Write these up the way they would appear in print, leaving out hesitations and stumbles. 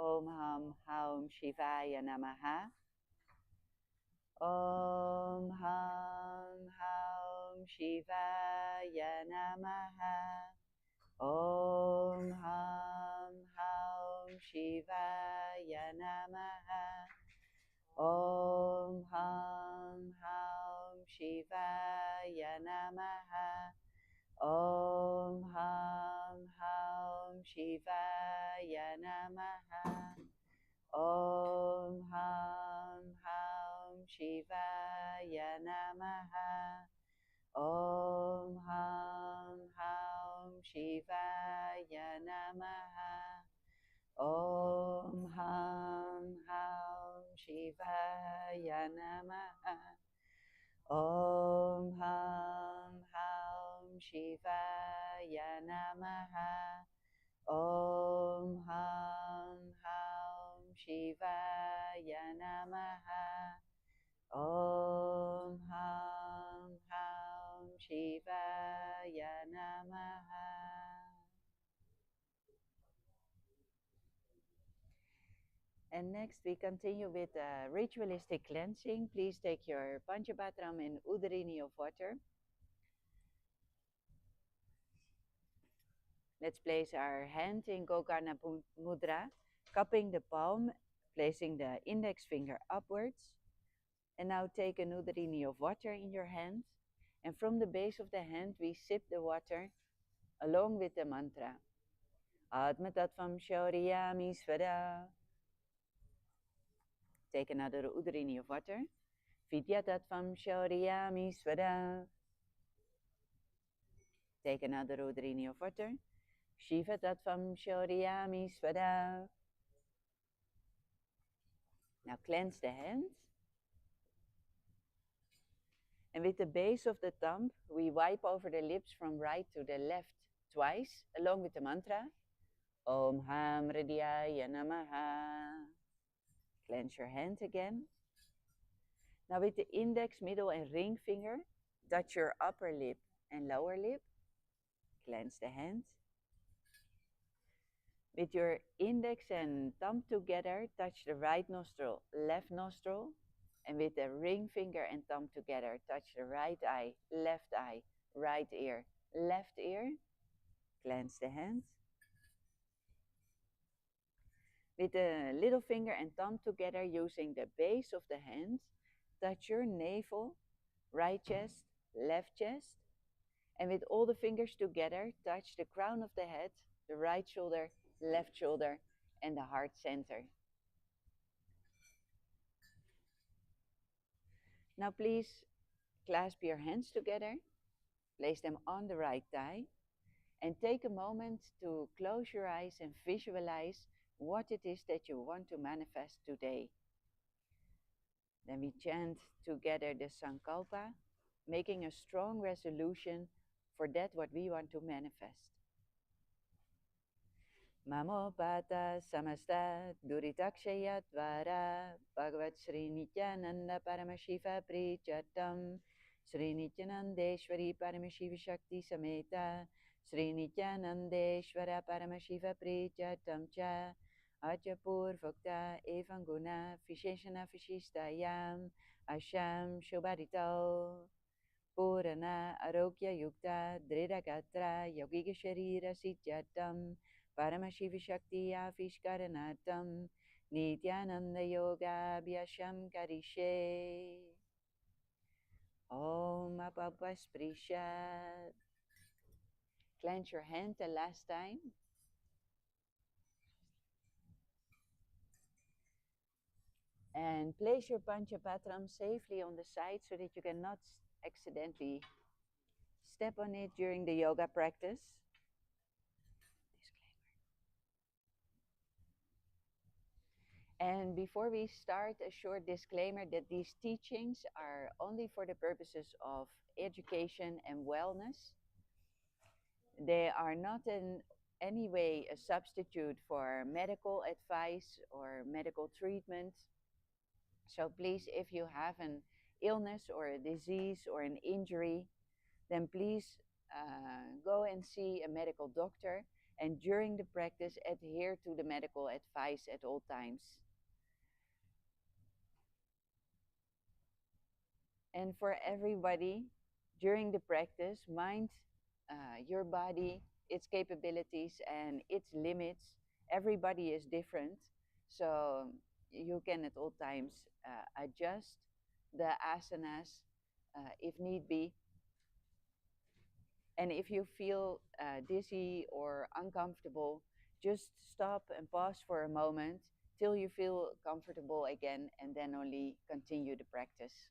Om Ham Haum Shivaya Namaha. Om Ham Haum Shivaya Namaha. Om Ham Haum Shivaya Namaha. Om Ham Haum Shivaya Namaha. Om Ham Haum Shivaya Namaha. Om Ham Haum Shivaya Namaha. Om Ham Haum Shivaya Namaha. Om Ham Haum Shivaya Namaha. Om Ham Haum Shivaya Namaha. Om Ham Haum Shivaya Namaha. Om Ham Haum Shivaya Namaha. And next we continue with ritualistic cleansing. Please take your Panchabatram and Udarini of water. Let's place our hand in Gokarna Mudra, cupping the palm, placing the index finger upwards. And now take a Udarini of water in your hand. And from the base of the hand we sip the water along with the mantra. Atma Tattvam Shauriyami Svada. Take another Udarini of water. Vidya Tattvam Shauriyami Svada. Take another Udarini of water. Shiva Tattvam Shauriyami Svada. Now cleanse the hands. And with the base of the thumb, we wipe over the lips from right to the left twice, along with the mantra. Om Ham Hridayaya Namaha. Cleanse your hand again. Now with the index, middle and ring finger, touch your upper lip and lower lip. Cleanse the hand. With your index and thumb together, touch the right nostril, left nostril. And with the ring finger and thumb together, touch the right eye, right ear, left ear. Cleanse the hands. With the little finger and thumb together, using the base of the hands, touch your navel, right chest, left chest. And with all the fingers together, touch the crown of the head, the right shoulder, left shoulder, and the heart center. Now please clasp your hands together, place them on the right thigh, and take a moment to close your eyes and visualize what it is that you want to manifest today. Then we chant together the Sankalpa, making a strong resolution for that what we want to manifest. Mamopata samasta duritakshaya dvara Bhagavat Sri Nithyananda Paramashiva Prichatam Sri Nithyanandeshwari Paramashiva Shakti Sameta Sri Nithyanandeshwara Paramashiva Prichatam Cha Achapur Vokta Evanguna Visheshana Vishistayam Asham Shobharito Purana Arogya Yukta Dridagatra Yogiga Sharira Sityatam Paramashiva Shakti Avishkaranatam Nithyananda Yoga Abhyasham Karishe. Om Apapasprishad. Clench your hand the last time. And place your Panchapatram safely on the side so that you cannot accidentally step on it during the yoga practice. And before we start, a short disclaimer that these teachings are only for the purposes of education and wellness. They are not in any way a substitute for medical advice or medical treatment. So please, if you have an illness or a disease or an injury, then please go and see a medical doctor And during the practice, adhere to the medical advice at all times. And for everybody, during the practice, mind your body, its capabilities, and its limits. Everybody is different. So you can at all times adjust the asanas if need be. And if you feel dizzy or uncomfortable, just stop and pause for a moment till you feel comfortable again, and then only continue the practice.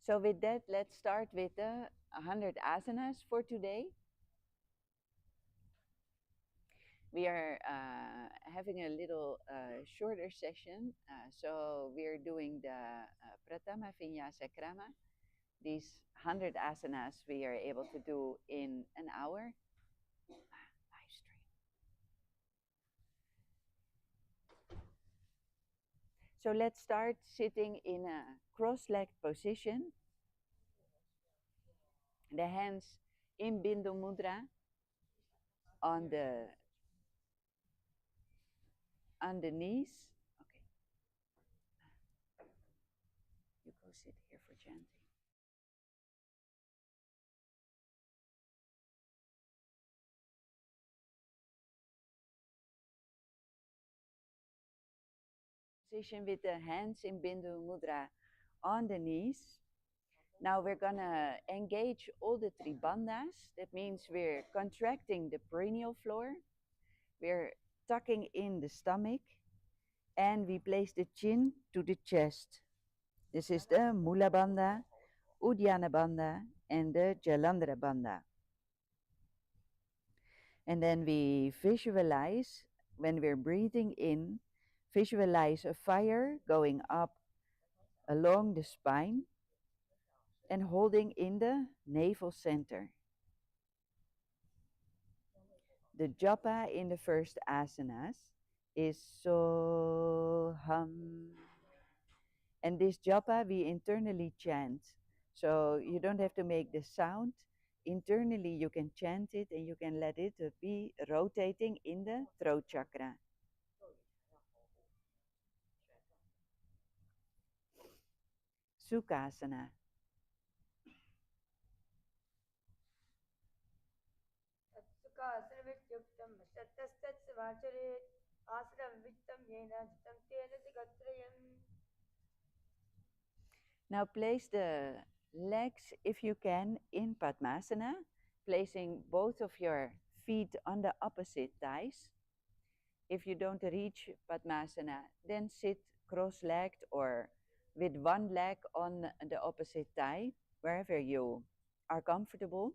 So with that, let's start with the 100 asanas for today. We are having a little shorter session. So we're doing the Pratama Vinyasa Krama. These 100 asanas we are able to do in an hour. Live stream. So let's start sitting in a cross-legged position. The hands in Bindu Mudra on the knees. Okay. You go sit here for chanting. Position with the hands in Bindu Mudra on the knees. Now we're gonna engage all the three bandhas. That means we're contracting the perineal floor. We're tucking in the stomach, and we place the chin to the chest. This is the Mula Bandha, Uddiyana Bandha, and the Jalandhara Bandha. And then we visualize, when we're breathing in, visualize a fire going up along the spine and holding in the navel center. The japa in the first asanas is Soham. And this japa we internally chant. So you don't have to make the sound. Internally you can chant it, and you can let it be rotating in the throat chakra. Sukhasana. Now place the legs, if you can, in Padmasana, placing both of your feet on the opposite thighs. If you don't reach Padmasana, then sit cross-legged or with one leg on the opposite thigh, wherever you are comfortable.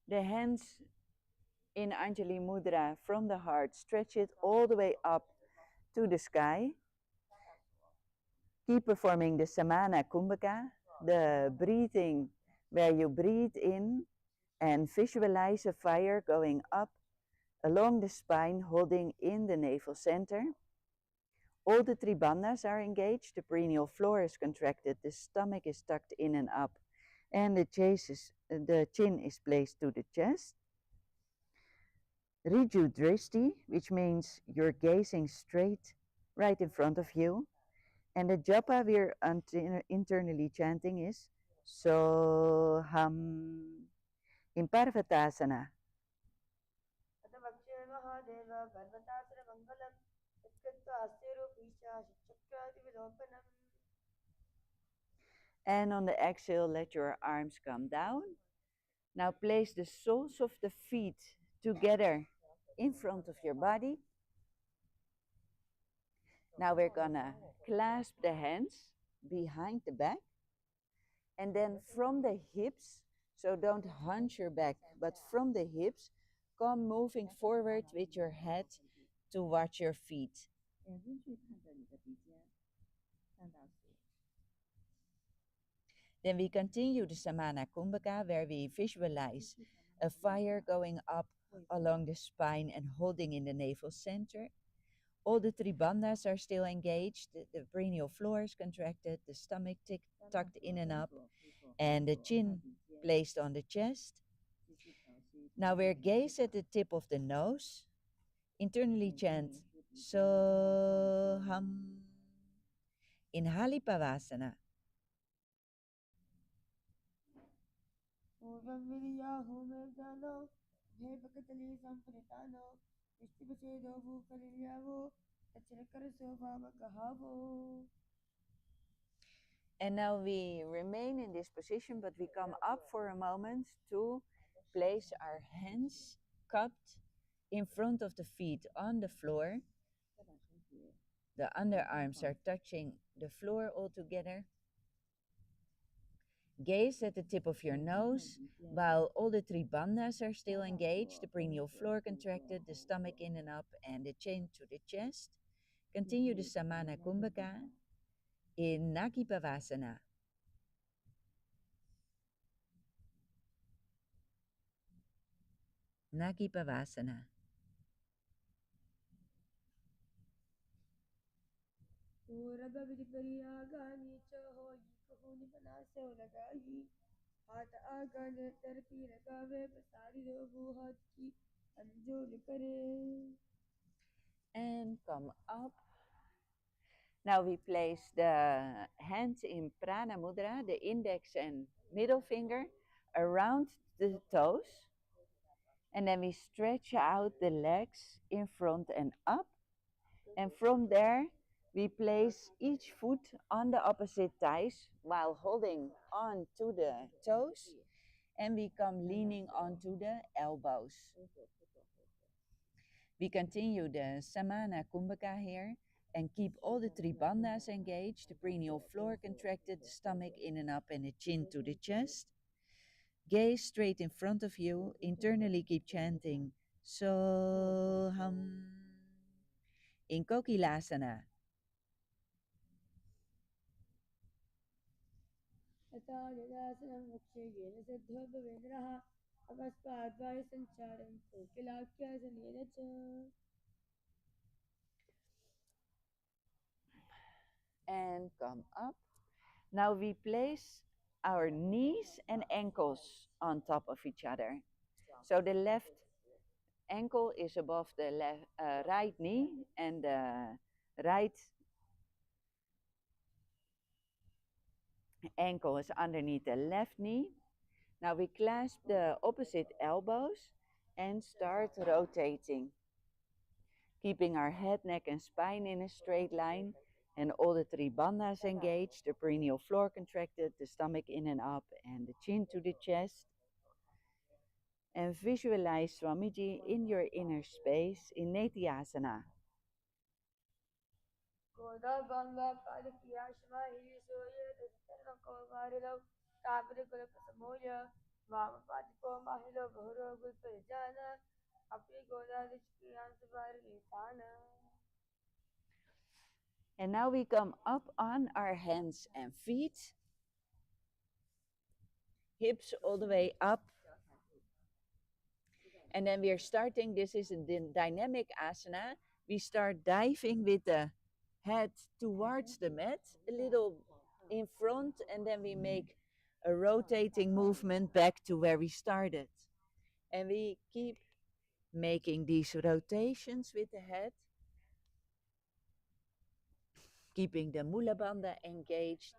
The hands in Anjali Mudra from the heart, stretch it all the way up to the sky. Keep performing the Samana Kumbhaka, the breathing where you breathe in and visualize a fire going up along the spine, holding in the navel center. All the three bandhas are engaged, the perineal floor is contracted, the stomach is tucked in and up, and the chin is placed to the chest. Riju Drishti, which means you're gazing straight right in front of you. And the japa we're internally chanting is Soham. In Parvatasana. And on the exhale, let your arms come down. Now place the soles of the feet together in front of your body. Now we're gonna clasp the hands behind the back. And then from the hips, so don't hunch your back, but from the hips, come moving forward with your head towards your feet. Then we continue the Samana Kumbhaka, where we visualize a fire going up along the spine and holding in the navel center. All the three bandhas are still engaged. The perineal floor is contracted, the stomach tucked in and up, and the chin placed on the chest. Now we're gaze at the tip of the nose. Internally chant Soham in Halipavasana. And now we remain in this position, but we come up for a moment to place our hands cupped in front of the feet on the floor. The underarms are touching the floor all together. Gaze at the tip of your nose while all the three bandhas are still engaged, the perineal floor contracted, the stomach in and up, and the chin to the chest. Continue the Samana Kumbhaka in Nakipavasana. Nakipavasana. हाथ आगन तरती लगावे पसारी दो वो हाथ की अंजोर करे. And come up. Now we place the hands in Prana Mudra, the index and middle finger around the toes. And then we stretch out the legs in front and up. And from there, we place each foot on the opposite thighs while holding on to the toes. And we come leaning onto the elbows. We continue the Samana Kumbhaka here and keep all the three bandhas engaged, the perineal floor contracted, the stomach in and up, and the chin to the chest. Gaze straight in front of you. Internally keep chanting Soham in KAILASA. And come up. Now we place our knees and ankles on top of each other. So the left ankle is above the right knee, and the right ankle is underneath the left knee. Now we clasp the opposite elbows and start rotating, keeping our head, neck, and spine in a straight line, and all the three bandhas engaged, the perineal floor contracted, the stomach in and up, and the chin to the chest. And visualize Swamiji in your inner space in Nithyananda. And now we come up on our hands and feet, hips all the way up. And then we are starting, this is a dynamic asana. We start diving with the head towards the mat, a little in front, and then we make a rotating movement back to where we started. And we keep making these rotations with the head, keeping the Mula Bandha engaged,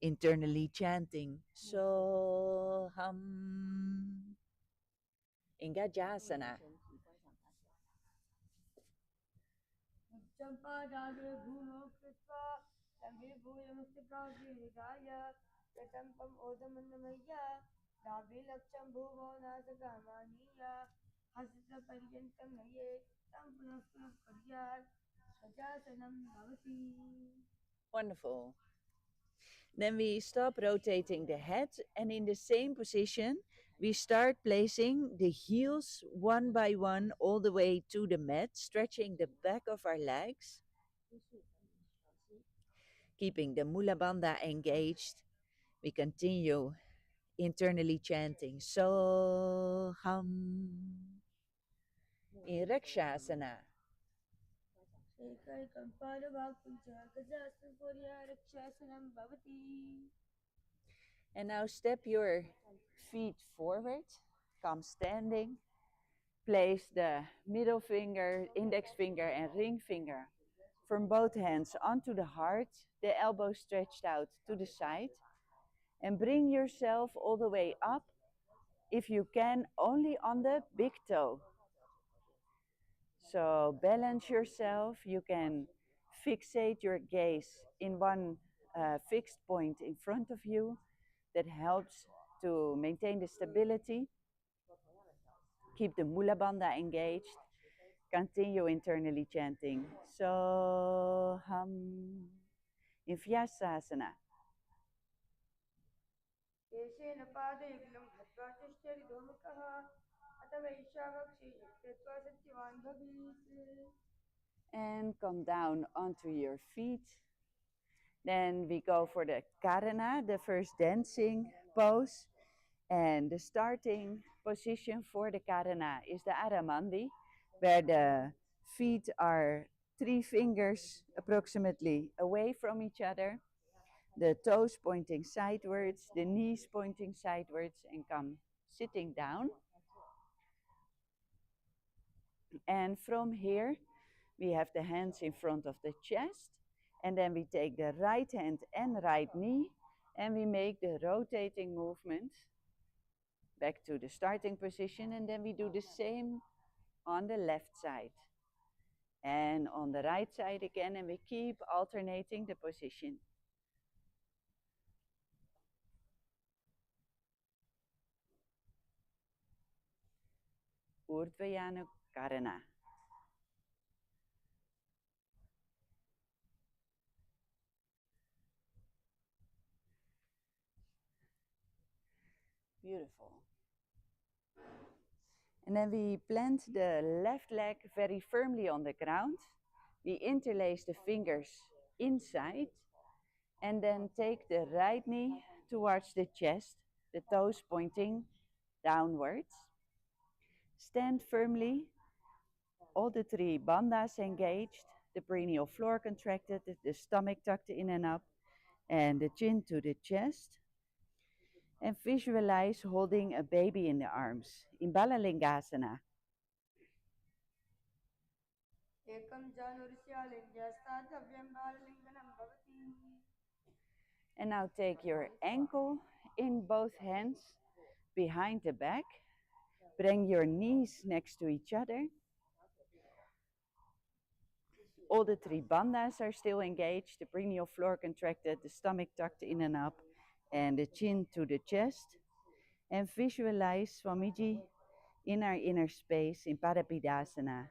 internally chanting Soham in Gajasana. Wonderful. Then we stop rotating the head, and in the same position, we start placing the heels one by one all the way to the mat, stretching the back of our legs, keeping the Mula Bandha engaged. We continue internally chanting Soham in Rakshasana. And now step your feet forward, come standing. Place the middle finger, index finger and ring finger from both hands onto the heart, the elbow stretched out to the side, and bring yourself all the way up, if you can, only on the big toe. So balance yourself. You can fixate your gaze in one fixed point in front of you. That helps to maintain the stability. Keep the Mula Bandha engaged. Continue internally chanting. So hum in Vyasasana. केशेन पादयुग्लं हत्वा तिष्ठति दोमुखः अथ वैशाखक्षे यत्कृत्वा सत्यवान् भवेत्. And come down onto your feet. Then we go for the Karana, the first dancing pose. And the starting position for the Karana is the Aramandi, where the feet are 3 fingers approximately away from each other. The toes pointing sidewards, the knees pointing sidewards, and come sitting down. And from here, we have the hands in front of the chest. And then we take the right hand and right knee, and we make the rotating movement back to the starting position. And then we do the same on the left side. And on the right side again, and we keep alternating the position. Urdhvayana Karana. Beautiful. And then we plant the left leg very firmly on the ground. We interlace the fingers inside and then take the right knee towards the chest, the toes pointing downwards. Stand firmly, all the 3 bandhas engaged, the perineal floor contracted, the stomach tucked in and up, and the chin to the chest. And visualize holding a baby in the arms in Balalingasana. And now take your ankle in both hands behind the back. Bring your knees next to each other. All the 3 bandhas are still engaged, the perineal floor contracted, the stomach tucked in and up, and the chin to the chest. And visualize Swamiji in our inner space in Parapidasana.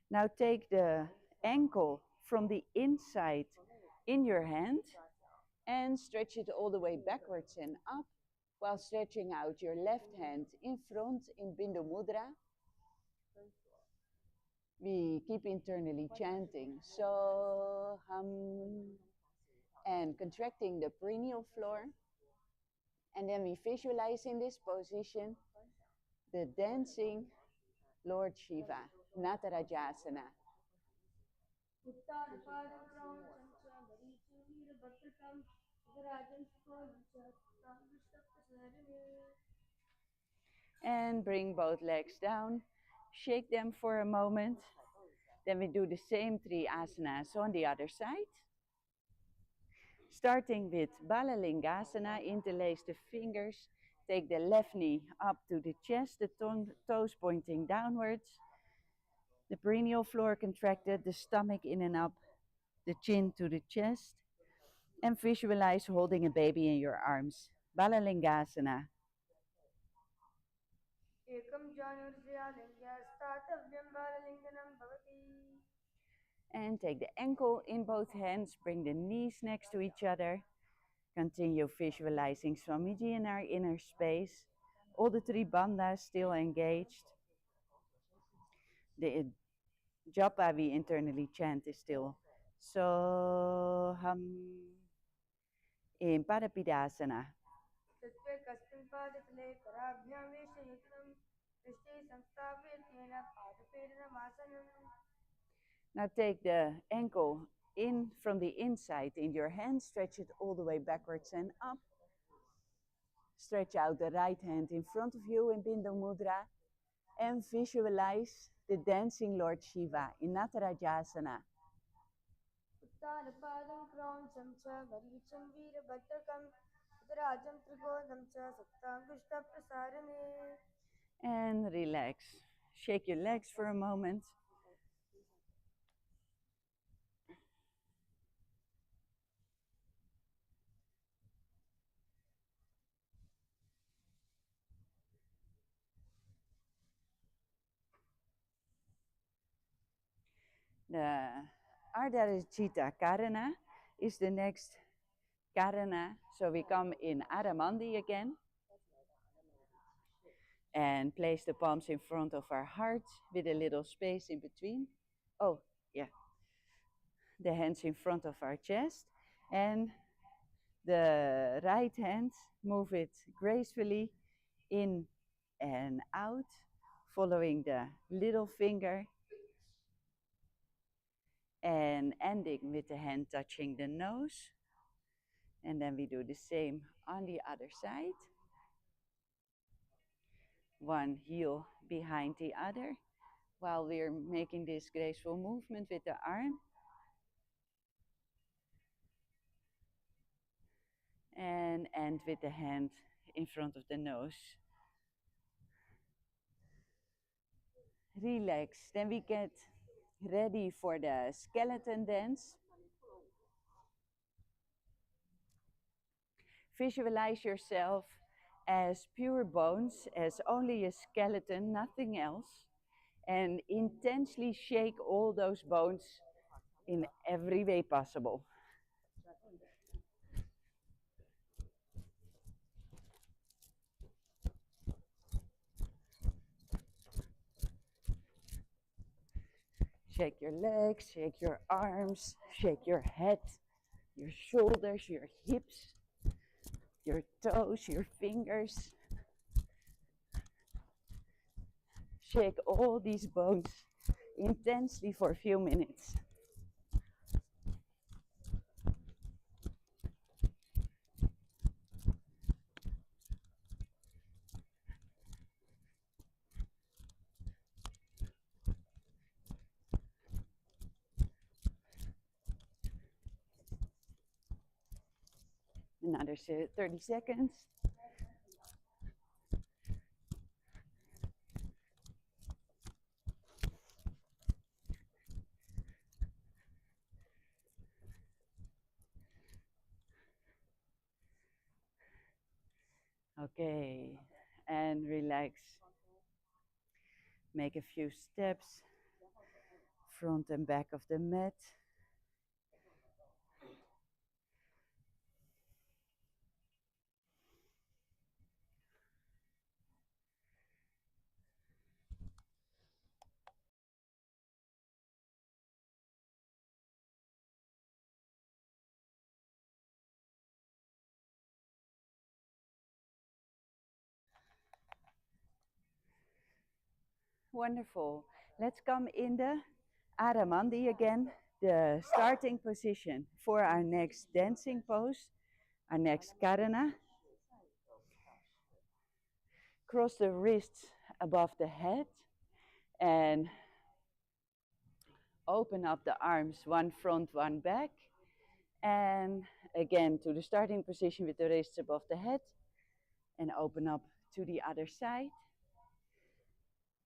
Now take the ankle from the inside in your hand and stretch it all the way backwards and up while stretching out your left hand in front in Bindu Mudra. We keep internally chanting so hum and contracting the perineal floor. And then we visualize in this position the dancing Lord Shiva, Natarajasana. And bring both legs down, shake them for a moment. Then we do the same 3 asanas on the other side. Starting with Balalingasana, interlace the fingers, take the left knee up to the chest, the toes pointing downwards, the perineal floor contracted, the stomach in and up, the chin to the chest, and visualize holding a baby in your arms. Balalingasana. And take the ankle in both hands, bring the knees next to each other. Continue visualizing Swamiji in our inner space. All the 3 bandhas still engaged. The japa we internally chant is still so hum in Parapidasana. Now take the ankle in from the inside in your hand, stretch it all the way backwards and up. Stretch out the right hand in front of you in Bindu Mudra and visualize the dancing Lord Shiva in Natarajasana. उत्तानपादं क्रौञ्चं च मरीचं वीरभद्रकं उदराजं त्रिकोणं च सप्ताङ्गुष्ठप्रसारणे. And relax. Shake your legs for a moment. The Ardharajita Karana is the next Karana. So we come in Adamandi again. And place the palms in front of our heart with a little space in between. Oh, yeah. The hands in front of our chest. And the right hand, move it gracefully in and out, following the little finger. And ending with the hand touching the nose. And then we do the same on the other side. One heel behind the other while we're making this graceful movement with the arm. And end with the hand in front of the nose. Relax. Then we get ready for the skeleton dance. Visualize yourself as pure bones, as only a skeleton, nothing else. And intensely shake all those bones in every way possible. Shake your legs, shake your arms, shake your head, your shoulders, your hips, your toes, your fingers. Shake all these bones intensely for a few minutes. Another 30 seconds. Okay, and relax. Make a few steps, front and back of the mat. Wonderful. Let's come in the Aramandi again, the starting position for our next dancing pose, our next Karana. Cross the wrists above the head and open up the arms, one front, one back. And again to the starting position with the wrists above the head and open up to the other side.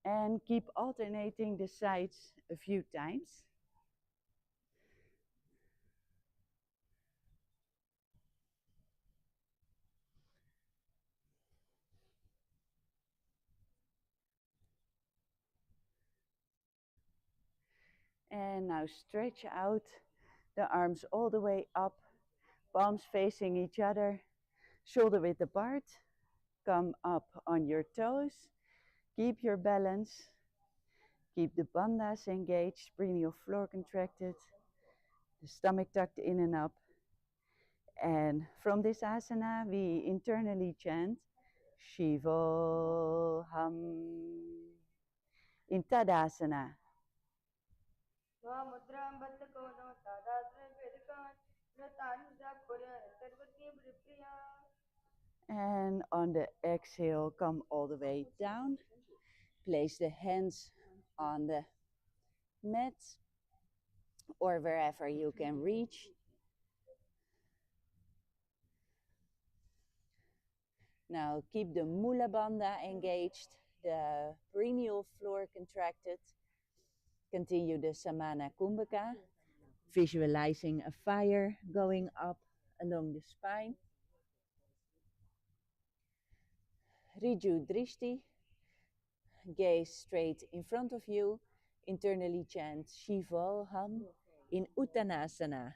And keep alternating the sides a few times. And now stretch out the arms all the way up, palms facing each other, shoulder width apart. Come up on your toes, keep your balance, keep the bandhas engaged, perineal floor contracted, the stomach tucked in and up. And from this asana, we internally chant Shivoham. in Tadasana. And on the exhale, come all the way down. Place the hands on the mat or wherever you can reach. Now keep the Mula Bandha engaged, the perineal floor contracted. Continue the Samana Kumbhaka, visualizing a fire going up along the spine. Riju Drishti, gaze straight in front of you. Internally chant Shivoham in Uttanasana.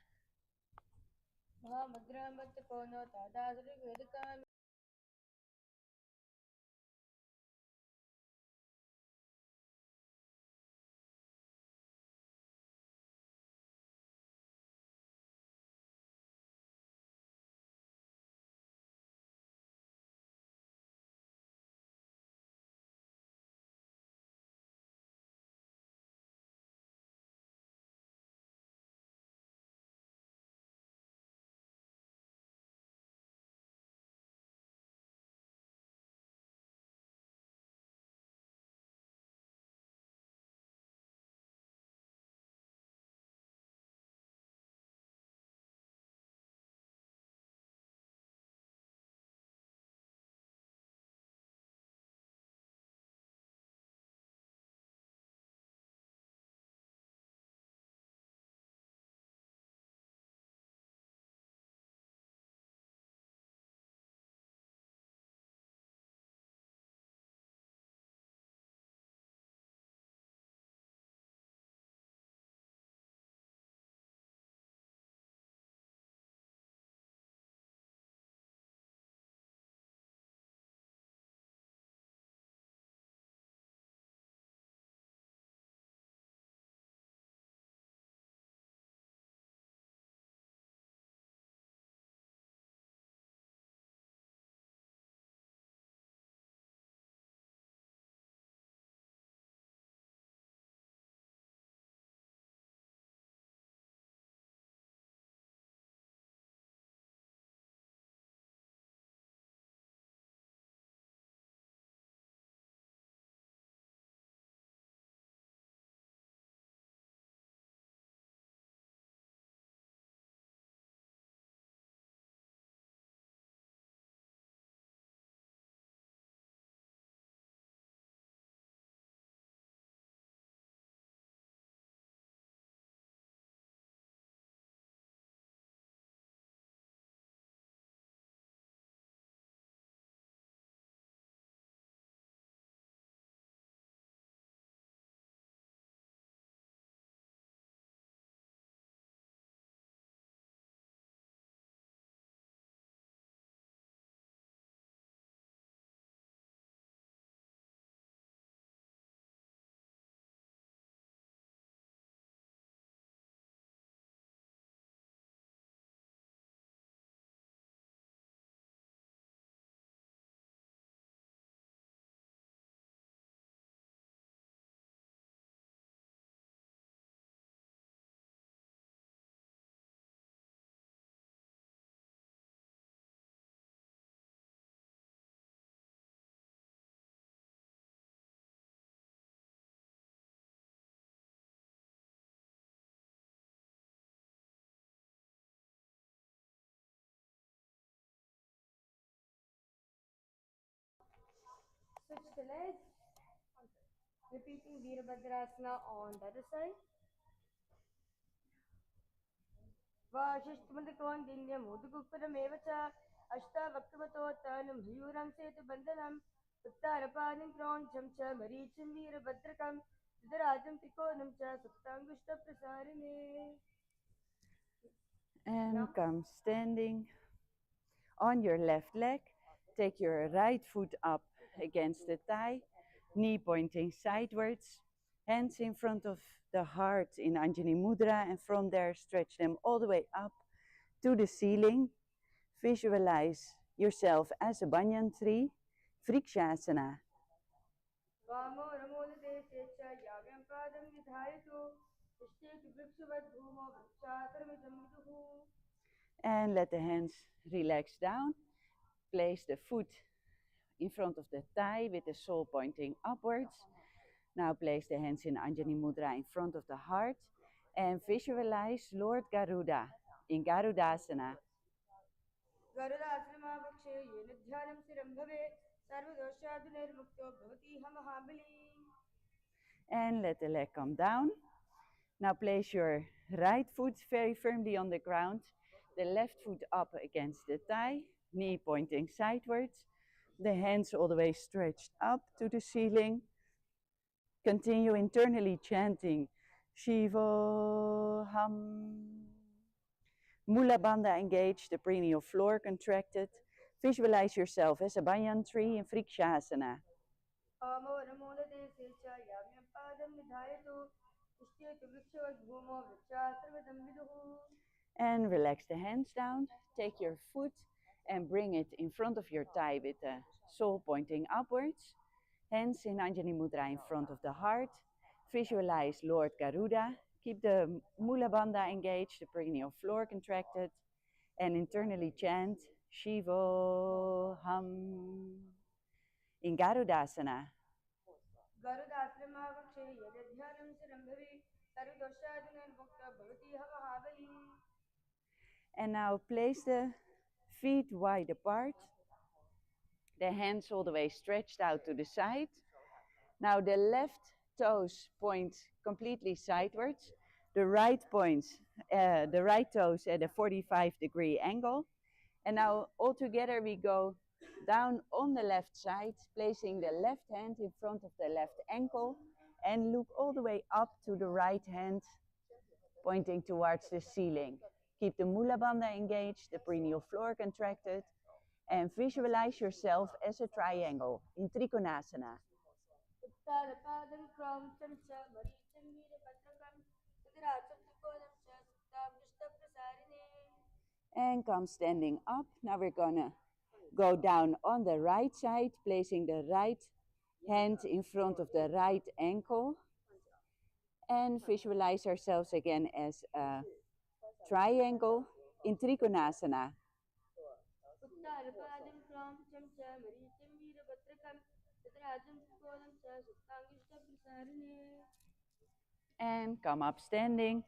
Switch the legs. Repeating Virabhadrasana on the other side. Vashishtmandakondinya Mudukuparamevacha Ashta Vaktamatotanam Hyuram Setu Bandhanam Uttarapanim Kroncham Cha Maricham Virabhadrakam Siddharajam Trikonam Cha Saptangushta Prasarine. And come standing on your left leg. Take your right foot up against the thigh, knee pointing sideways, hands in front of the heart in Anjani Mudra, and from there stretch them all the way up to the ceiling. Visualize yourself as a banyan tree, Vrikshasana. And let the hands relax down. Place the foot in front of the thigh with the sole pointing upwards. Now place the hands in Anjani Mudra in front of the heart and visualize Lord Garuda in Garudasana. And let the leg come down. Now place your right foot very firmly on the ground, the left foot up against the thigh, knee pointing sideways, the hands all the way stretched up to the ceiling. Continue internally chanting Shiva Ham. Mula Bandha engaged, the perineal floor contracted. Visualize yourself as a banyan tree in Vrikshasana. And relax the hands down. Take your foot and bring it in front of your thigh with the sole pointing upwards. Hands in Anjani Mudra in front of the heart. Visualize Lord Garuda. Keep the Mula Bandha engaged, the perineal floor contracted. And internally chant Shiva Ham in Garudasana. And now place the feet wide apart, the hands all the way stretched out to the side. Now the left toes point completely sideways, the right toes at a 45-degree angle. And now all together we go down on the left side, placing the left hand in front of the left ankle and look all the way up to the right hand, pointing towards the ceiling. Keep the Mula Bandha engaged, the perineal floor contracted, and visualize yourself as a triangle in Trikonasana. And come standing up. Now we're gonna go down on the right side, placing the right hand in front of the right ankle. And visualize ourselves again as a triangle in Trikonasana. And come up standing.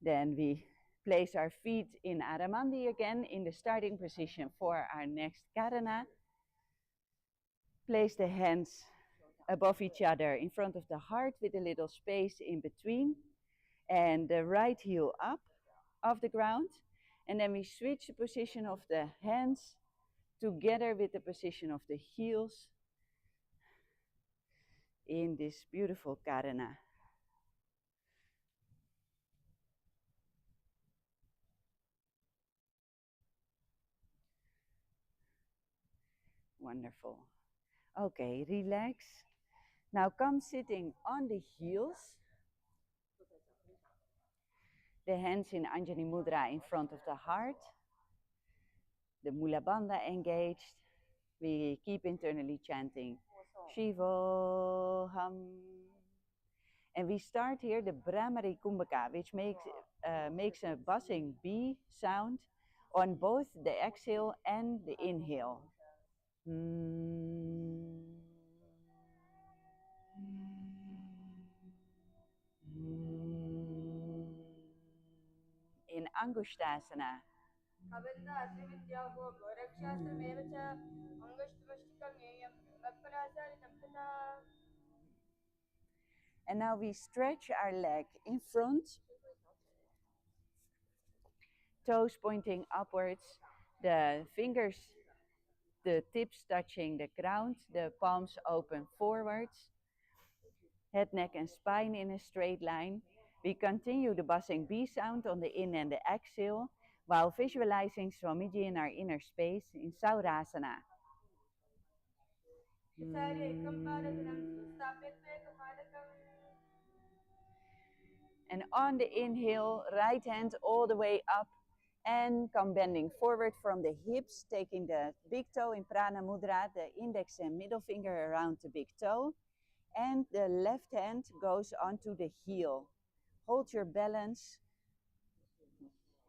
Then we place our feet in Aramandi again in the starting position for our next Karana. Place the hands above each other in front of the heart with a little space in between. And the right heel up off the ground. And then we switch the position of the hands together with the position of the heels in this beautiful Karana. Wonderful. Okay, relax. Now come sitting on the heels. The hands in Anjani Mudra in front of the heart. The Mula Bandha engaged. We keep internally chanting Shiva Ham. And we start here the Brahmari Kumbhaka, which makes a buzzing B sound on both the exhale and the inhale. In Angushtasana. And now we stretch our leg in front, toes pointing upwards, the fingers, the tips touching the ground, the palms open forwards, head, neck and spine in a straight line. We continue the buzzing B sound on the in and the exhale while visualizing Swamiji in our inner space in Saurasana. And on the inhale, right hand all the way up and come bending forward from the hips, taking the big toe in Prana Mudra, the index and middle finger around the big toe. And the left hand goes onto the heel, hold your balance,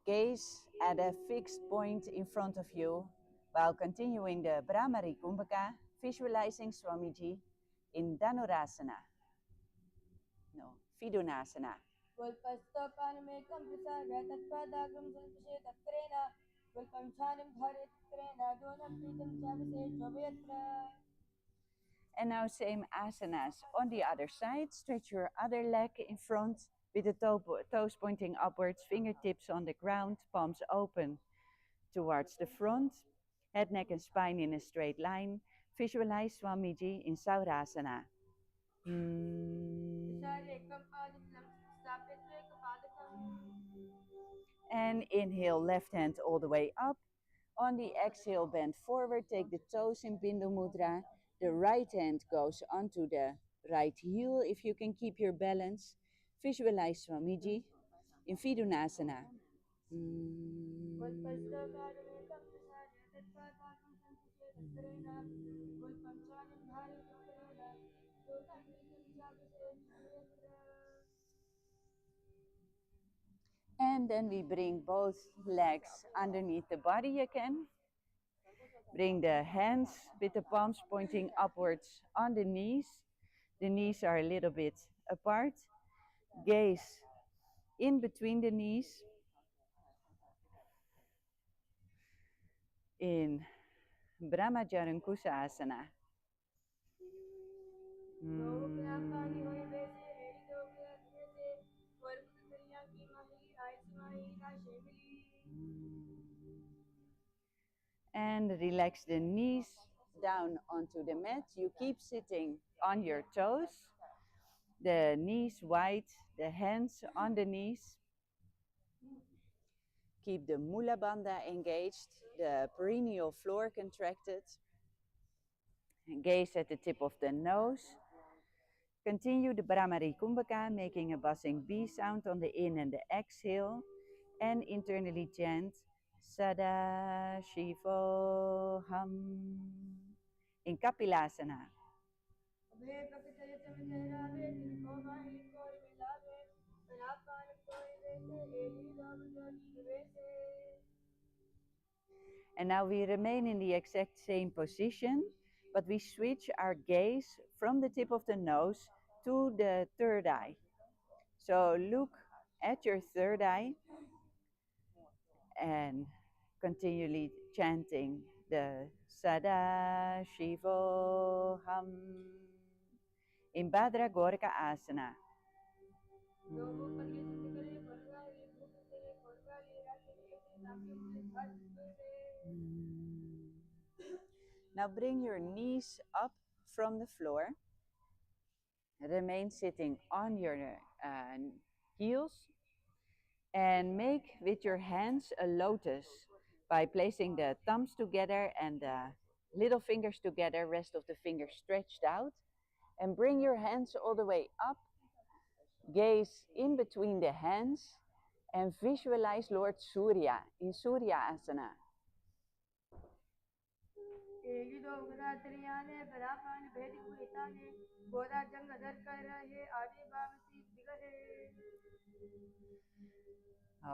gaze at a fixed point in front of you while continuing the Bhramari Kumbhaka, visualizing Swamiji in Dhanurasana. No, Vidunasana. Vulpastopanamakam prasarya tatpadagam santashe tatrena Vulpam chanim bharitkrena donam pritam chavase jvayatra. And now same asanas on the other side. Stretch your other leg in front with the toes pointing upwards, fingertips on the ground, palms open towards the front, head, neck and spine in a straight line. Visualize Swamiji in Saurasana. And inhale, left hand all the way up. On the exhale, bend forward, take the toes in Bindu Mudra. The right hand goes onto the right heel if you can keep your balance. Visualize Swamiji in Vidunasana. And then we bring both legs underneath the body again. Bring the hands with the palms pointing upwards on the knees. The knees are a little bit apart. Gaze in between the knees. In Brahmajarankusa Asana. And relax the knees down onto the mat. You keep sitting on your toes. The knees wide, the hands on the knees. Keep the Mula Bandha engaged, the perineal floor contracted. And gaze at the tip of the nose. Continue the Bhramari Kumbhaka, making a buzzing B sound on the in and the exhale. And internally chant Sada Shivo Ham in Kapilasana. And now we remain in the exact same position, but we switch our gaze from the tip of the nose to the third eye. So look at your third eye and continually chanting the Sada Shivo Ham in Bhadra Gorka Asana. Now bring your knees up from the floor. Remain sitting on your heels. And make with your hands a lotus by placing the thumbs together and the little fingers together, rest of the fingers stretched out. And bring your hands all the way up. Gaze in between the hands and visualize Lord Surya in Surya Asana.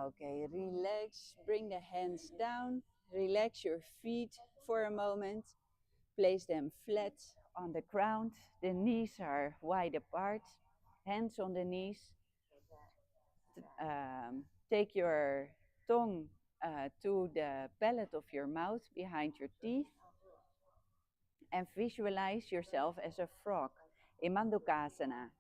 Okay, relax, bring the hands down, relax your feet for a moment, place them flat on the ground, the knees are wide apart, hands on the knees. Take your tongue to the palate of your mouth behind your teeth and visualize yourself as a frog in Mandukasana.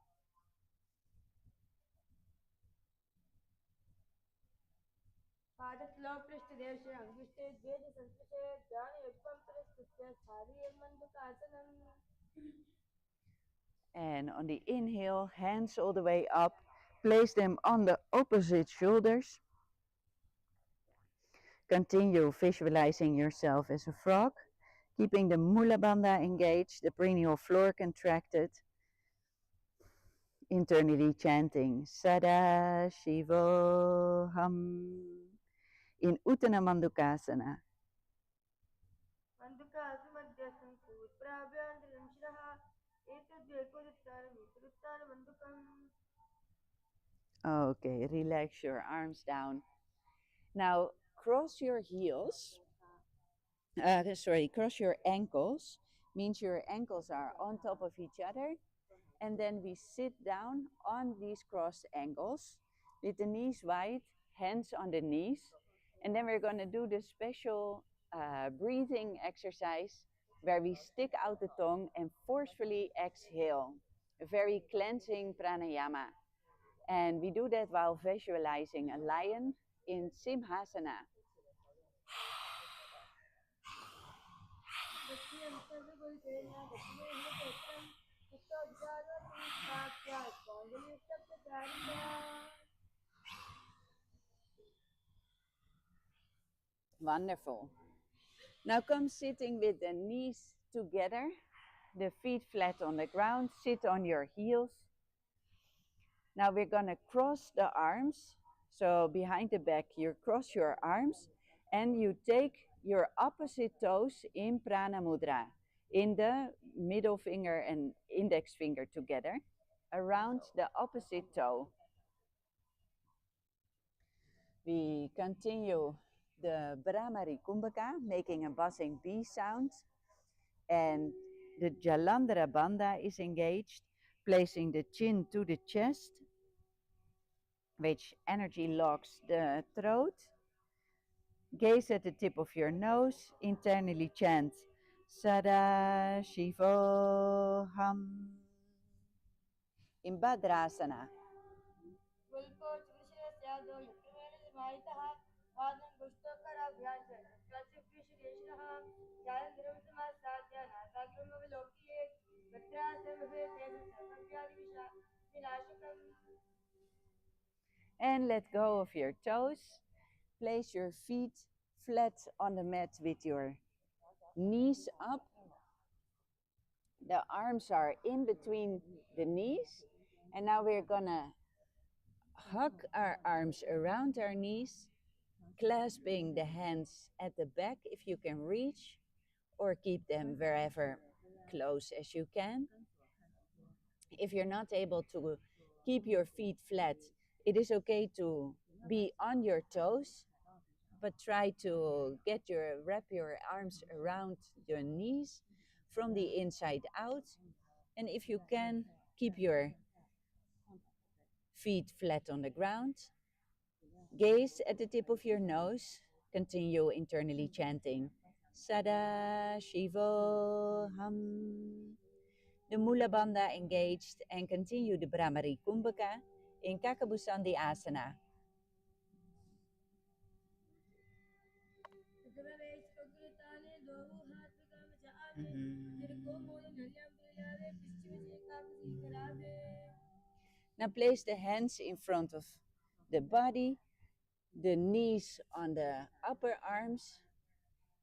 And on the inhale, hands all the way up, place them on the opposite shoulders. Continue visualizing yourself as a frog, keeping the Mula Bandha engaged, the perineal floor contracted. Internally chanting Sada Shivo Ham in Uttana Mandukasana. Okay, relax your arms down. Now cross your heels. Cross your ankles. Means your ankles are on top of each other. And then we sit down on these crossed ankles with the knees wide, hands on the knees. And then we're going to do this special breathing exercise where we stick out the tongue and forcefully exhale. A very cleansing pranayama. And we do that while visualizing a lion in Simhasana. Wonderful. Now come sitting with the knees together, the feet flat on the ground, sit on your heels. Now we're gonna cross the arms. So behind the back, you cross your arms and you take your opposite toes in Prana Mudra, in the middle finger and index finger together, around the opposite toe. We continue the Brahmari Kumbhaka, making a buzzing B sound. And the Jalandhara Bandha is engaged, placing the chin to the chest, which energy locks the throat. Gaze at the tip of your nose, internally chant Sada Shivoham in Bhadrasana. And let go of your toes. Place your feet flat on the mat with your knees up. The arms are in between the knees. And now we're gonna hug our arms around our knees, clasping the hands at the back if you can reach, or keep them wherever close as you can. If you're not able to keep your feet flat, it is okay to be on your toes, but try to wrap your arms around your knees from the inside out. And if you can, keep your feet flat on the ground. Gaze at the tip of your nose. Continue internally chanting Sada Shivoham. The Mula Bandha engaged and continue the Brahmari Kumbhaka in Kakabusandi Asana. Now place the hands in front of the body, the knees on the upper arms,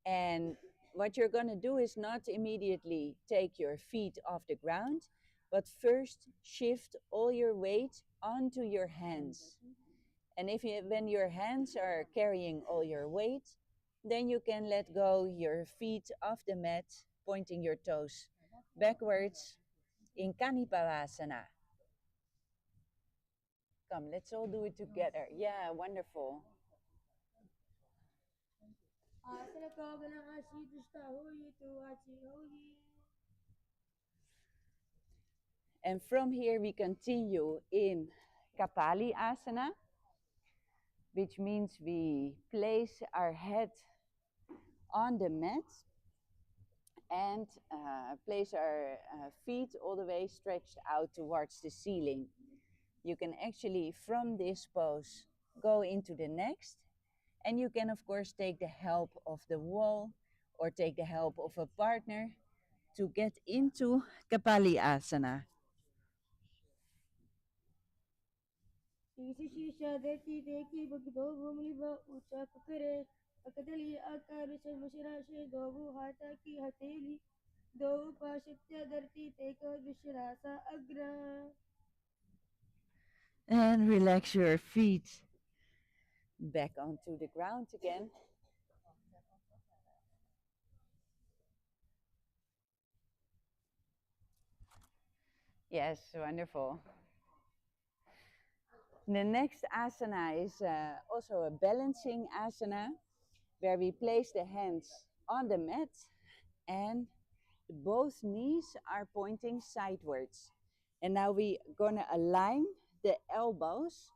and what you're going to do is not immediately take your feet off the ground, but first shift all your weight onto your hands. And when your hands are carrying all your weight, then you can let go your feet off the mat, pointing your toes backwards in Kanipavasana. Come, let's all do it together. Yeah, wonderful. And from here we continue in Kapali Asana, which means we place our head on the mat and place our feet all the way stretched out towards the ceiling. You can actually, from this pose, go into the next. And you can, of course, take the help of the wall or take the help of a partner to get into Kapali Asana. And relax your feet back onto the ground again. Yes, wonderful. The next asana is also a balancing asana, where we place the hands on the mat and both knees are pointing sideways. And now we're gonna align the elbows,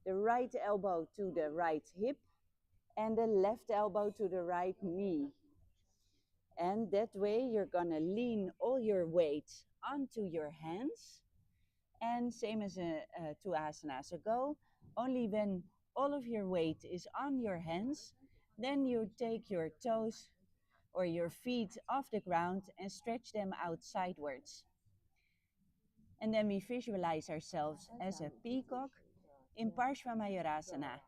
the right elbow to the right hip and the left elbow to the right knee. And that way you're gonna lean all your weight onto your hands. And same as two asanas ago, only when all of your weight is on your hands, then you take your toes or your feet off the ground and stretch them out sidewards. And then we visualize ourselves as a peacock in Parshvamayurasana.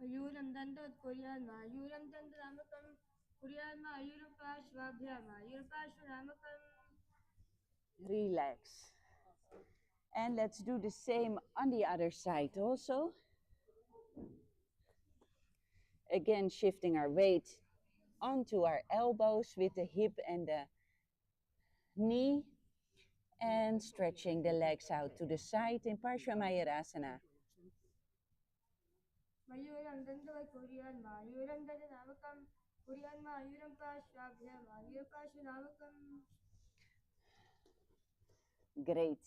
Ayuram dandat Korean Mayuram dandamakam Korean Mayuram Pashvabhya Mayur Pashvaramakam. Relax. And let's do the same on the other side also. Again, shifting our weight onto our elbows with the hip and the knee and stretching the legs out to the side in Parshvamayurasana. Mayuram dandat Korean Mayuram dandamakam Korean Mayuram Pashvabhya Mayur Pashvaramakam. Great.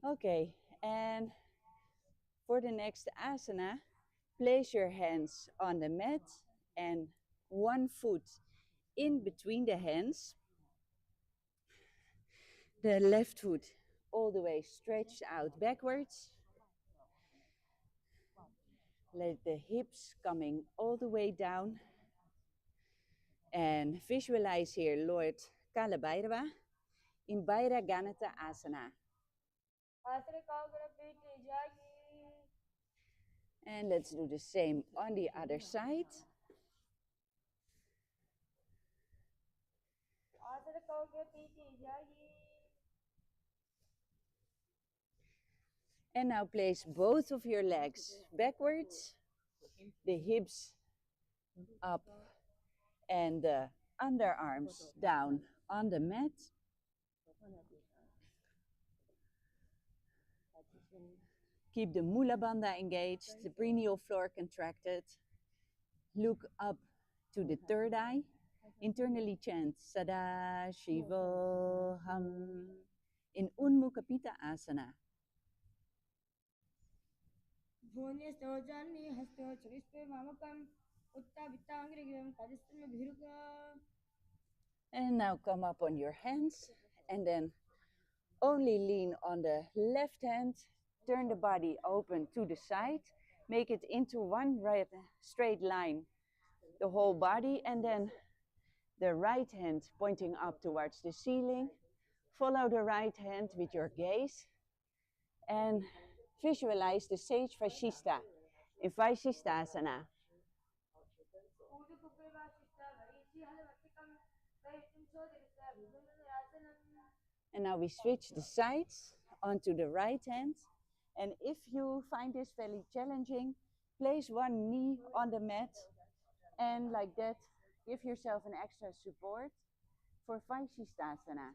Okay, and for the next asana, place your hands on the mat and one foot in between the hands. The left foot all the way stretched out backwards. Let the hips coming all the way down. And visualize here Lord Kalabhairava in Bhairaganata Asana. And let's do the same on the other side. And now place both of your legs backwards, the hips up and the underarms down on the mat. Keep the Mula Bandha engaged, the perineal floor contracted. Look up to the third eye. Internally chant Sada Shivoham in Unmukha Pitta Asana. And now come up on your hands and then only lean on the left hand. Turn the body open to the side. Make it into one right straight line, the whole body, and then the right hand pointing up towards the ceiling. Follow the right hand with your gaze and visualize the sage Vashishta in Vashisthasana. And now we switch the sides onto the right hand. And if you find this very challenging, place one knee on the mat and like that, give yourself an extra support for Vashisthasana.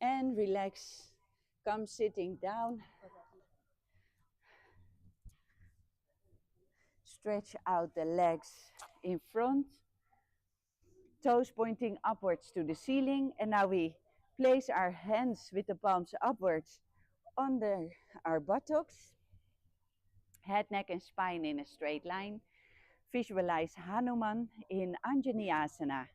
And relax, come sitting down. Stretch out the legs in front, toes pointing upwards to the ceiling. And now we place our hands with the palms upwards under our buttocks. Head, neck and spine in a straight line. Visualize Hanuman in Anjaneyasana.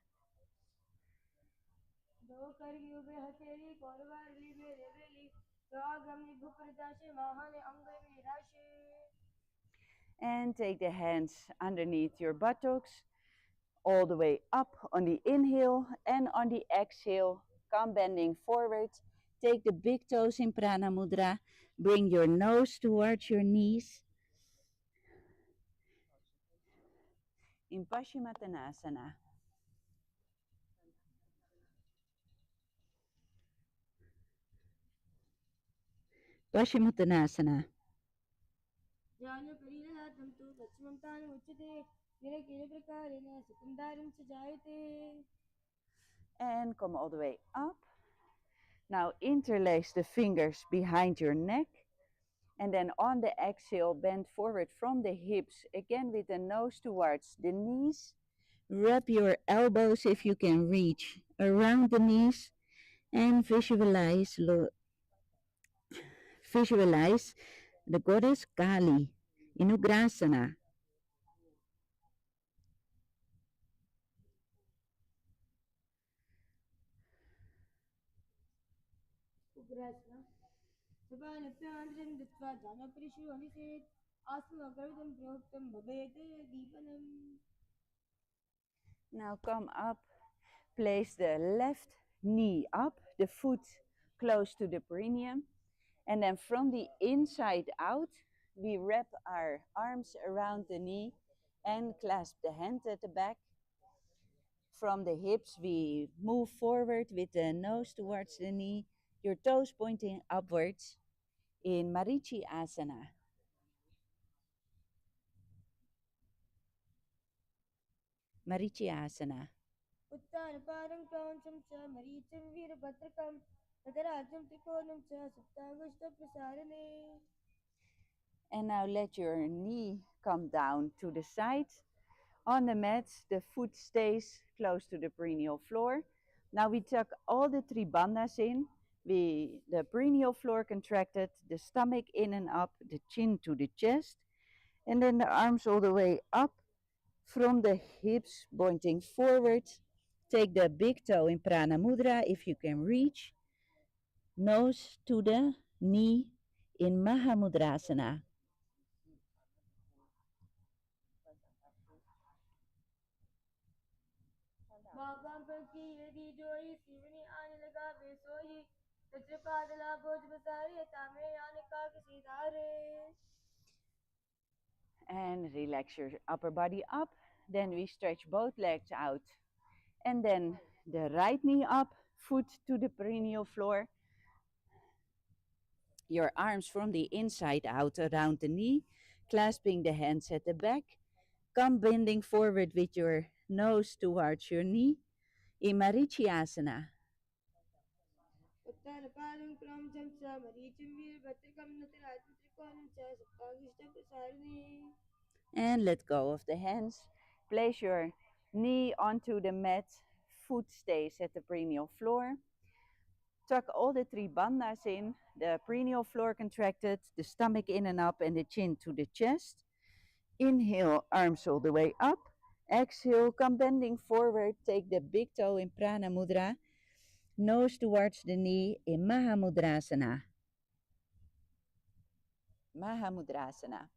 And take the hands underneath your buttocks, all the way up on the inhale, and on the exhale, come bending forward. Take the big toes in Prana Mudra. Bring your nose towards your knees. In Paschimottanasana. Paschimottanasana. ज्ञानपरिललातं तु पश्चिमं तानमुच्यते निरखिलप्रकारेण सुकुन्दारं च जायते. And come all the way up. Now interlace the fingers behind your neck. And then on the exhale, bend forward from the hips, again with the nose towards the knees. Wrap your elbows, if you can reach, around the knees, and visualize the goddess Kali in Ugrasana. Ugrasana सपानप्यान्तरं दत्वा दानपरिषु अनिषेत् आत्मकर्तं प्रोक्तं भवेत् दीपनम्. Now come up, place the left knee up, the foot close to the perineum, and then from the inside out, we wrap our arms around the knee and clasp the hand at the back. From the hips, we move forward with the nose towards the knee, your toes pointing upwards in Marichi Asana. Marichi Asana. उत्तानपादं क्रौञ्चं च मरीचं वीरभद्रकं तदराजं त्रिकोणं च सुप्तागुष्ठप्रसारणे. And now let your knee come down to the side. On the mat, the foot stays close to the perineal floor. Now we tuck all the three bandhas in. The perineal floor contracted, the stomach in and up, the chin to the chest, and then the arms all the way up from the hips pointing forward. Take the big toe in Prana Mudra if you can reach. Nose to the knee in Mahamudrasana. बागां पर की यदि जोई सिवनी आने लगा वे सोई वज्रपादला बोझ बसारे तामे आने का किसी धारे. And relax your upper body up. Then we stretch both legs out. And then the right knee up, foot to the perineal floor. Your arms from the inside out around the knee, clasping the hands at the back. Come bending forward with your nose towards your knee in Marichi Asana. उत्तानपादं क्रौञ्चं च मरीचं वीरभद्रकं नटराजं त्रिकोणं च सुप्तागुष्ठप्रसारणे. And let go of the hands. Place your knee onto the mat. Foot stays at the perineal floor. Tuck all the three bandhas in. The perineal floor contracted, the stomach in and up, and the chin to the chest. Inhale, arms all the way up. Exhale, come bending forward. Take the big toe in Prana Mudra. Nose towards the knee in Mahamudrasana. Mahamudrasana.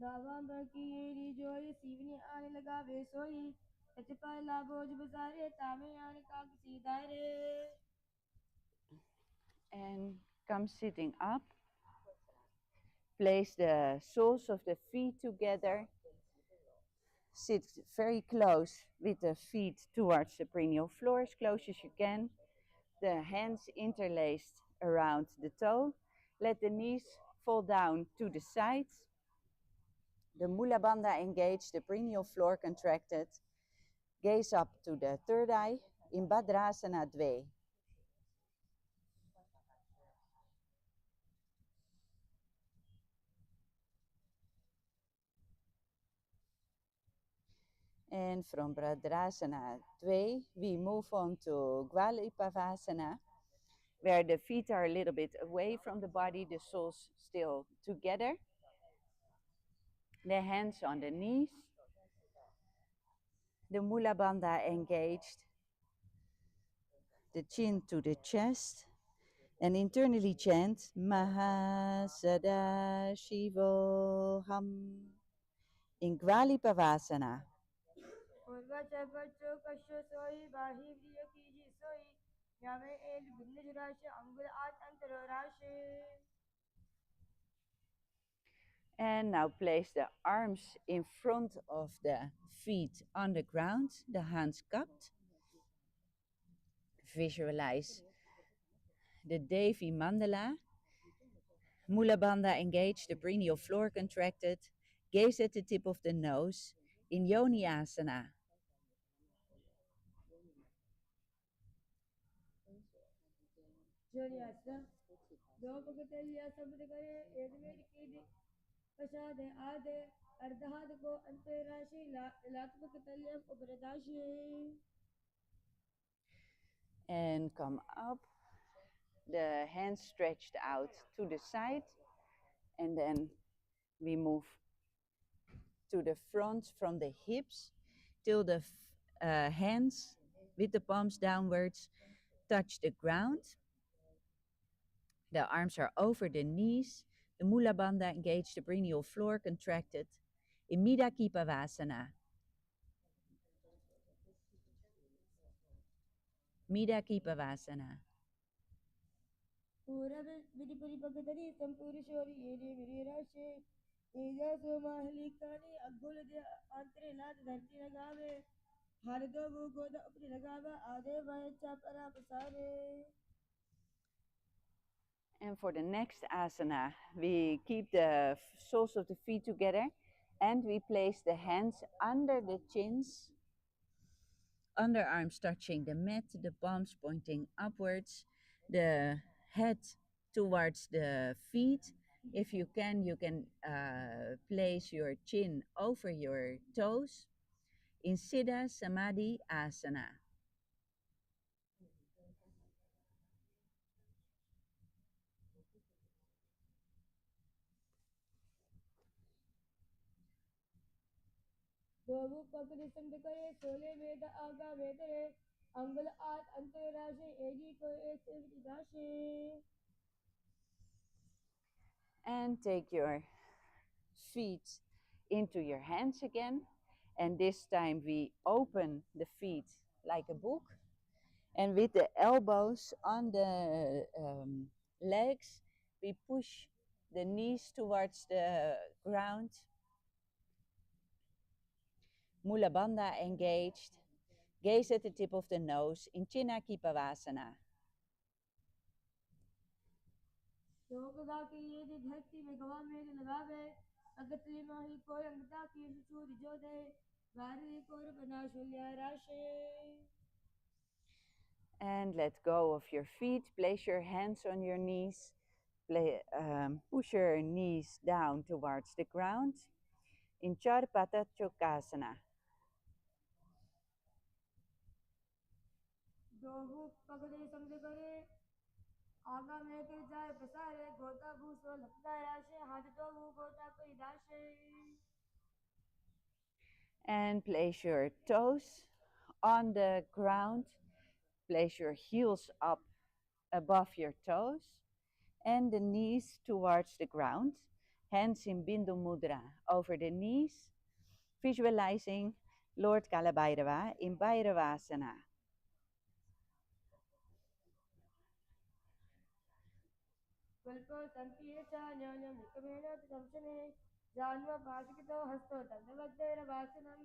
दावां पर की यदि जोई सिवनी आने लगा वे सोई वज्रपादला बोझ बसारे तामे आने का किसी धारे. And come sitting up. Place the soles of the feet together. Sit very close with the feet towards the perineal floor, as close as you can. The hands interlaced around the toe. Let the knees fall down to the sides. The Mula Bandha engaged, the perineal floor contracted. Gaze up to the third eye in Bhadrasana Dve. And from Bhadrasana Dve, we move on to Gvalipavasana, where the feet are a little bit away from the body, the soles still together. The hands on the knees. The Mula Bandha engaged. The chin to the chest. And internally chant Mahasada Shivoham in Gvalipavasana. पूर्वच बच्चों कश्य सोई बाही प्रिय कीजी सोई यावे L भिन्न जुराशे अंगुल आत अंतर राशे. And now place the arms in front of the feet on the ground, the hands cupped. Visualize the Devi Mandala. Mula Bandha engaged, the perineal floor contracted. Gaze at the tip of the nose in Yoni Asana. Vinyasa Krama Sabda Kare Edmed Kidi Pashade Ade Ardhad Ko Anterashi Latmak Talyam Ubradashi. And come up. The hands stretched out to the side. And then we move to the front from the hips till the hands with the palms downwards touch the ground. The arms are over the knees. The Mula Bandha engaged, the perineal floor contracted. In Midha Kipavasana. Midha Kipavasana. Pura Vidipuri Pagatari Sampuri Shori Eri Virashe Eja Somahalikani Agulade Antre Lat Dharti Lagave Hardo Goda Upri Lagava Ade Vaya Chapara Pasare. And for the next asana, we keep the soles of the feet together and we place the hands under the chins, underarms touching the mat, the palms pointing upwards, the head towards the feet. If you can place your chin over your toes in Siddha Samadhi Asana. Dovu Pakri Sandakare Sole Veda Aga Vedare Angala At Anterashi Egi Ko Dashi. And take your feet into your hands again. And this time we open the feet like a book. And with the elbows on the legs, we push the knees towards the ground. Mula Bandha engaged. Gaze at the tip of the nose in Chinna Kipavasana. Yoga ki yedi dhati में गवा में लगावे अगतली माही कोई अंगता की चूरी जो दे गारी core बना शुल्या राशे. And let go of your feet. Place your hands on your knees. Push your knees down towards the ground in Charpata Chokasana. दोहु पगड़े समझ करे आगा में के जाए पसारे गोता भूसो लगता राशे हाथ दोहु गोता कोई दाशे. And place your toes on the ground. Place your heels up above your toes and the knees towards the ground. Hands in Bindu Mudra over the knees. Visualizing Lord Kalabhairava in Bhairavasana. कल्पो तंपीय चान्यान्यम निकमेन तंसने जानवा पाशिकितो हस्तो दंडवद्देर वासनम.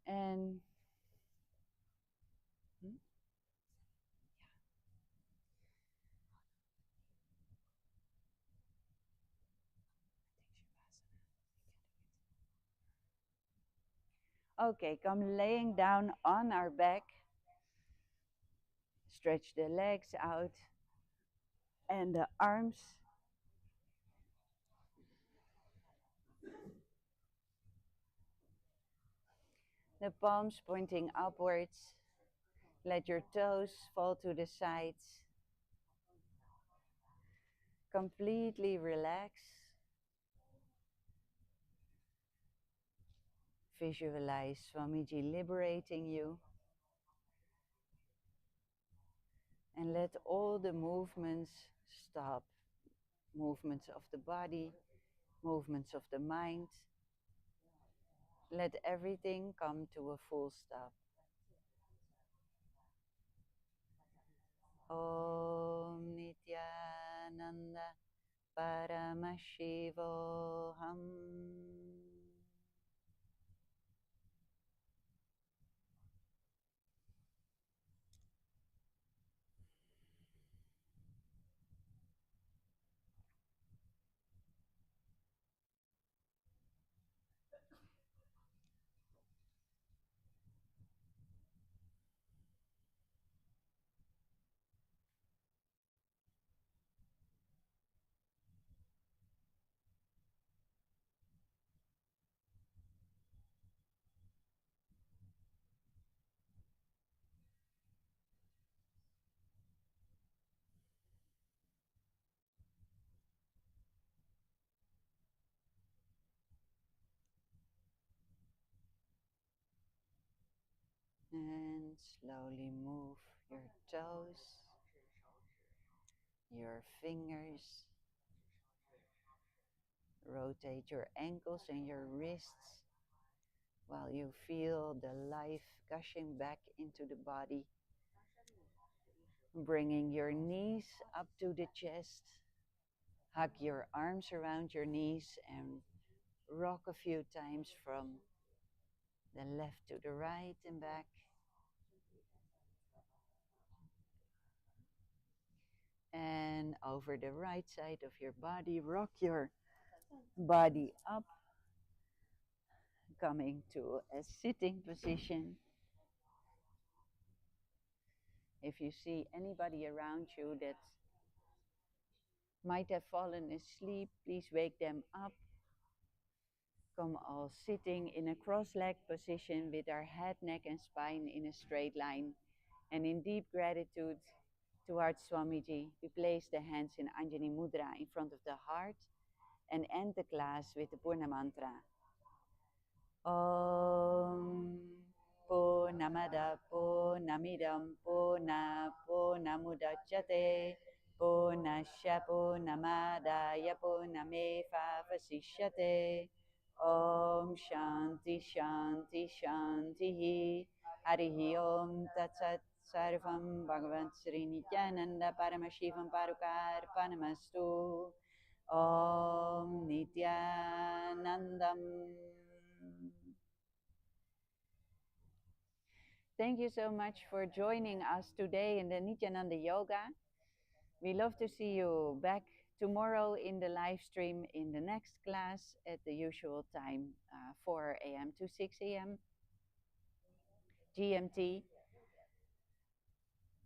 And okay, come laying down on our back. Stretch the legs out and the arms. The palms pointing upwards. Let your toes fall to the sides. Completely relax. Visualize Swamiji liberating you. And let all the movements stop. Movements of the body, movements of the mind. Let everything come to a full stop. Om Nithyananda Paramashiva Ham. Slowly move your toes, your fingers. Rotate your ankles and your wrists while you feel the life gushing back into the body. Bringing your knees up to the chest. Hug your arms around your knees and rock a few times from the left to the right and back. And over the right side of your body, rock your body up, coming to a sitting position. If you see anybody around you that might have fallen asleep, please wake them up. Come all sitting in a cross-legged position with our head, neck and spine in a straight line. And in deep gratitude towards Swamiji, we place the hands in Anjani Mudra in front of the heart and end the class with the Purna Mantra. Om Purnamada Purnamidam Purnamudachyate Purnasya Purnamadaya Purnamefa Vasishyate. Om Shanti Shanti Shanti Harihi Om Tatsat Sarvam Bhagavan Sri Nithyananda Paramashivam Parukar Panamastu. Om Nithyanandam. Thank you so much for joining us today in the Nithyananda Yoga. We love to see you back tomorrow in the live stream in the next class at the usual time, 4 a.m. to 6 a.m. GMT.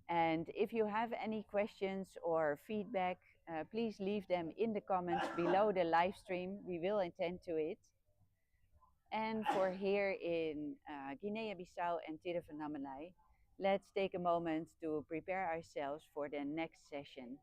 And if you have any questions or feedback, please leave them in the comments below the live stream. We will attend to it. And for here in Guinea-Bissau and Tiruvannamala, let's take a moment to prepare ourselves for the next session.